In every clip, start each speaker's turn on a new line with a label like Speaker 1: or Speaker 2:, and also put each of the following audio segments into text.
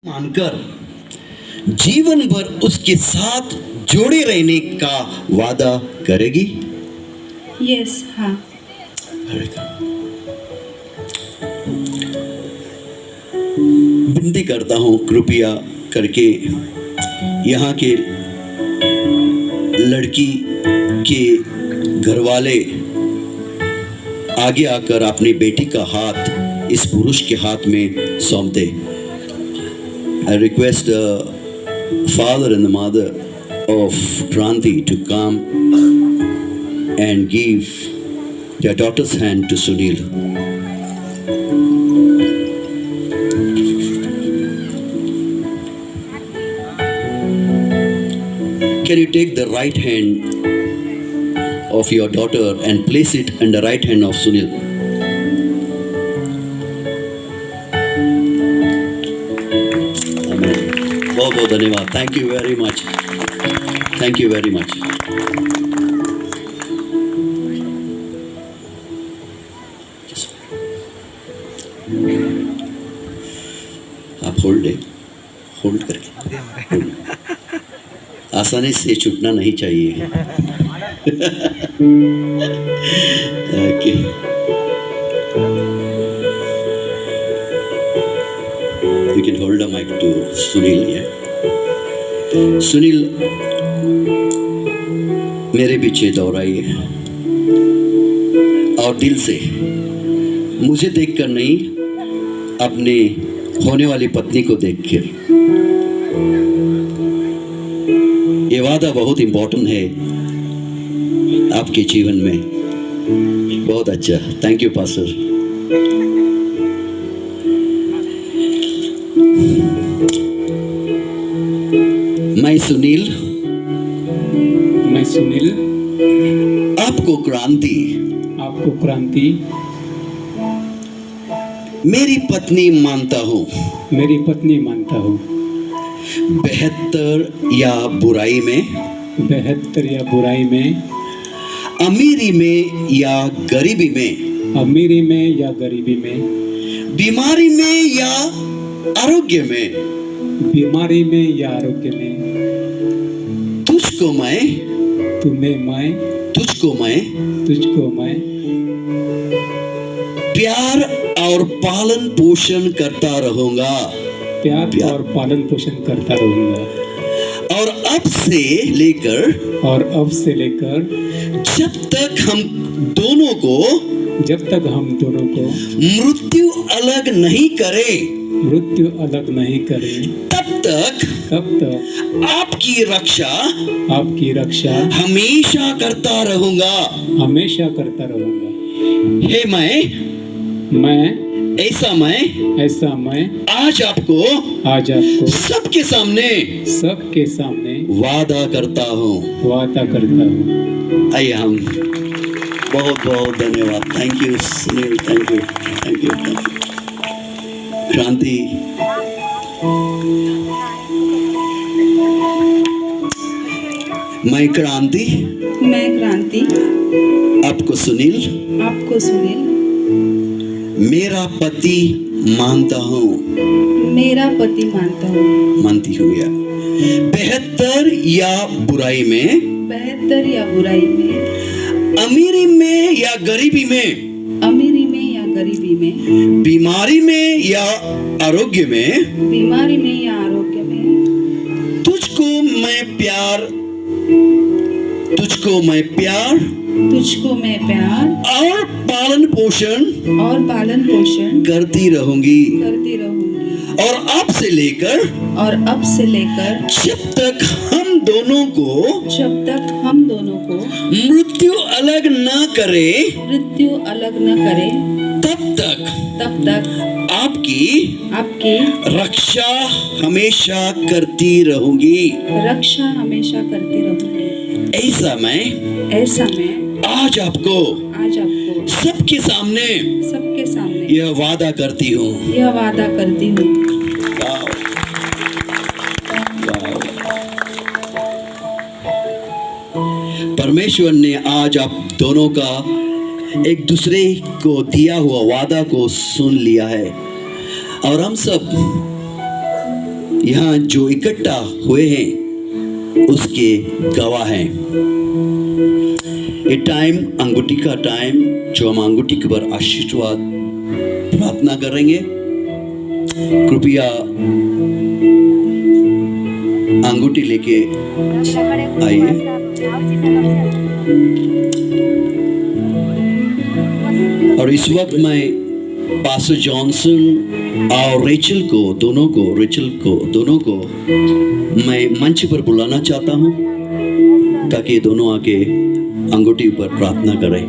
Speaker 1: मानकर जीवन भर उसके साथ जोड़े रहने का वादा करेगी।
Speaker 2: यस हाँ।
Speaker 1: विनती करता हूँ कृपया करके यहाँ के लड़की के घर वाले आगे आकर अपनी बेटी का हाथ इस पुरुष के हाथ में सौंप दे। I request the father and the mother of Kranti to come and give their daughter's hand to Sunil. Can you take the right hand of your daughter and place it in the right hand of Sunil? बहुत बहुत धन्यवाद। Thank you very much. Thank you very much. आप hold करके आसानी से छूटना नहीं चाहिए। Okay You can hold the mic to Sunil here. Sunil मेरे पीछे दोहराइए और दिल से, मुझे देखकर नहीं, अपने होने वाली पत्नी को देखकर। ये वादा बहुत इम्पोर्टेंट है आपके जीवन में। बहुत अच्छा, थैंक यू पास्टर। मैं सुनील आपको क्रांति मेरी पत्नी मानता हूँ। बेहतर या बुराई में, अमीरी में या गरीबी में, बीमारी में या आरोग्य में, तुझको मैं प्यार और पालन पोषण करता रहूंगा। और अब से लेकर जब तक हम दोनों को मृत्यु अलग नहीं करे, तब तक आपकी रक्षा हमेशा करता रहूंगा। हे मैं ऐसा मैं आज आपको सबके सामने वादा करता हूँ। आइए हम बहुत बहुत धन्यवाद। Thank you Sunil. Thank you क्रांति। मैं क्रांति आपको सुनील मेरा पति मानता हूँ। मानती हूँ या बेहतर या बुराई में, अमीरी में या गरीबी में, बीमारी में या आरोग्य में, तुझको मैं प्यार और पालन पोषण करती रहूंगी। और अब से लेकर जब तक हम दोनों को मृत्यु अलग न करे, तब तक आपकी रक्षा हमेशा करती रहूंगी। ऐसा मैं आज आपको सबके सामने यह वादा करती हूँ। परमेश्वर ने आज आप दोनों का एक दूसरे को दिया हुआ वादा को सुन लिया है और हम सब यहाँ जो इकट्ठा हुए हैं उसके गवाह हैं। ये टाइम अंगूठी का टाइम, जो हम अंगूठी के ऊपर आशीर्वाद प्रार्थना करेंगे। कृपया अंगूठी लेके आइए। और इस वक्त मैं पास्टर जॉनसन और रेचल को दोनों को मैं मंच पर बुलाना चाहता हूं, ताकि दोनों आके अंगूठी पर प्रार्थना करें।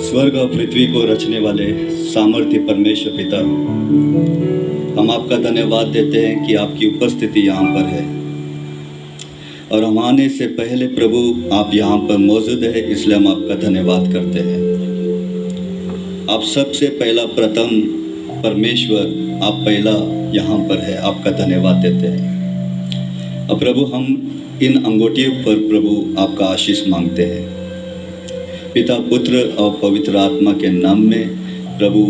Speaker 3: स्वर्ग और पृथ्वी को रचने वाले सामर्थ्य परमेश्वर पिता, हम आपका धन्यवाद देते हैं कि आपकी उपस्थिति यहाँ पर है, और हम आने से पहले प्रभु आप यहाँ पर मौजूद है, इसलिए हम आपका धन्यवाद करते हैं। आप सबसे पहला प्रथम परमेश्वर, आप पहला यहाँ पर है, आपका धन्यवाद देते हैं। अब प्रभु हम इन अंगूठियों पर प्रभु आपका आशीष मांगते हैं, पिता पुत्र और पवित्र आत्मा के नाम में प्रभु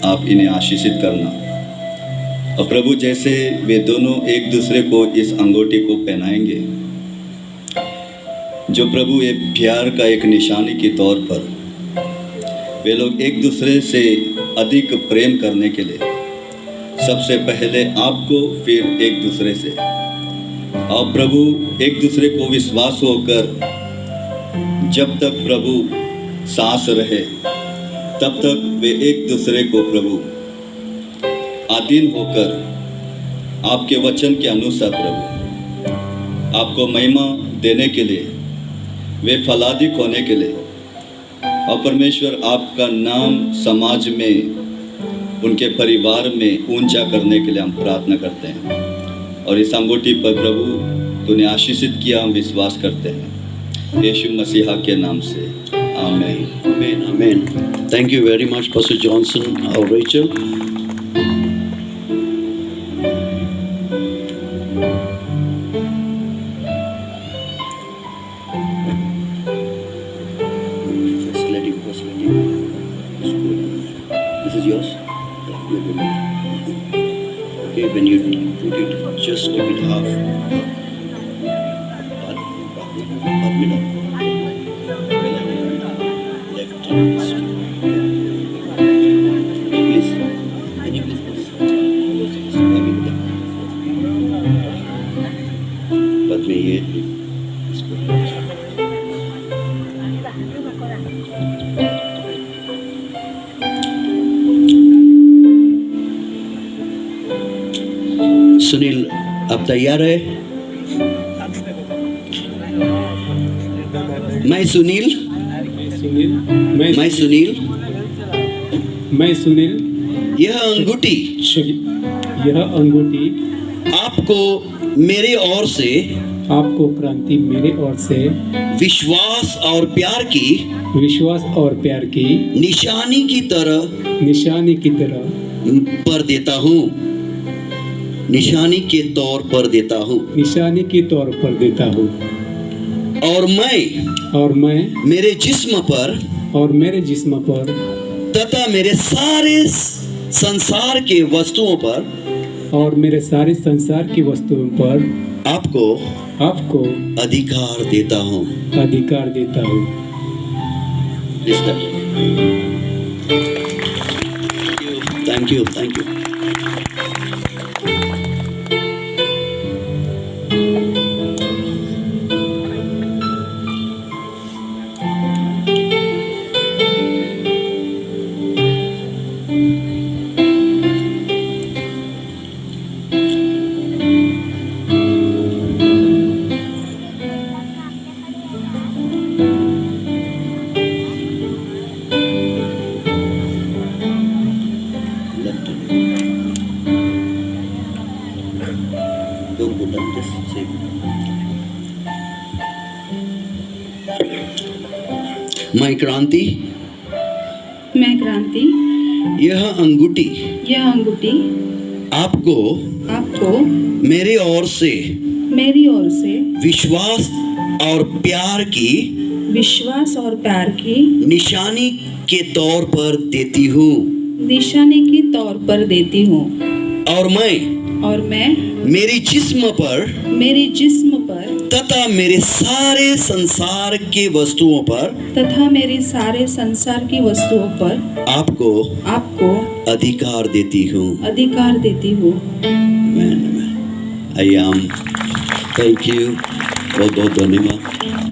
Speaker 3: आप इन्हें आशीषित करना। और प्रभु जैसे वे दोनों एक दूसरे को इस अंगूठी को पहनाएंगे, जो प्रभु एक प्यार का एक निशानी के तौर पर वे लोग एक दूसरे से अधिक प्रेम करने के लिए सबसे पहले आपको, फिर एक दूसरे से, और प्रभु एक दूसरे को विश्वास होकर जब तक प्रभु सांस रहे तब तक वे एक दूसरे को प्रभु अधीन होकर आपके वचन के अनुसार प्रभु आपको महिमा देने के लिए, वे फलादिक होने के लिए, और परमेश्वर आपका नाम समाज में, उनके परिवार में ऊंचा करने के लिए हम प्रार्थना करते हैं। और इस अंगूठी पर प्रभु तूने आशीषित किया, हम विश्वास करते हैं यीशु मसीहा के नाम से, आमीन।
Speaker 1: Amen, amen. Thank you very much, Pastor Johnson or Rachel. First let him. This is yours? Okay, when you put it, just give it half. Half it up. बाद में ये सुनील, आप तैयार है? मैं सुनील। यह अंगूठी आपको मेरे ओर से,
Speaker 4: आपको क्रांति मेरे ओर से
Speaker 1: विश्वास और प्यार की निशानी की तरह पर देता हूँ, निशानी के तौर पर देता हूँ। और मैं मेरे जिस्म पर तथा मेरे सारे संसार के वस्तुओं पर आपको अधिकार देता हूँ। Thank you. Left hand. मैं क्रांति,
Speaker 2: मैं क्रांति,
Speaker 1: यह अंगूठी
Speaker 2: यह अंगूठी
Speaker 1: आपको
Speaker 2: आपको
Speaker 1: मेरे ओर से
Speaker 2: मेरी ओर से
Speaker 1: विश्वास और प्यार की
Speaker 2: विश्वास और प्यार की
Speaker 1: निशानी के तौर पर देती हूँ,
Speaker 2: निशानी के तौर पर देती हूँ।
Speaker 1: और मैं मेरी जिस्म पर तथा मेरे सारे संसार के वस्तुओं पर आपको अधिकार देती हूँ।
Speaker 2: Amen.
Speaker 1: आइए हम थैंक यू, बहुत बहुत धन्यवाद।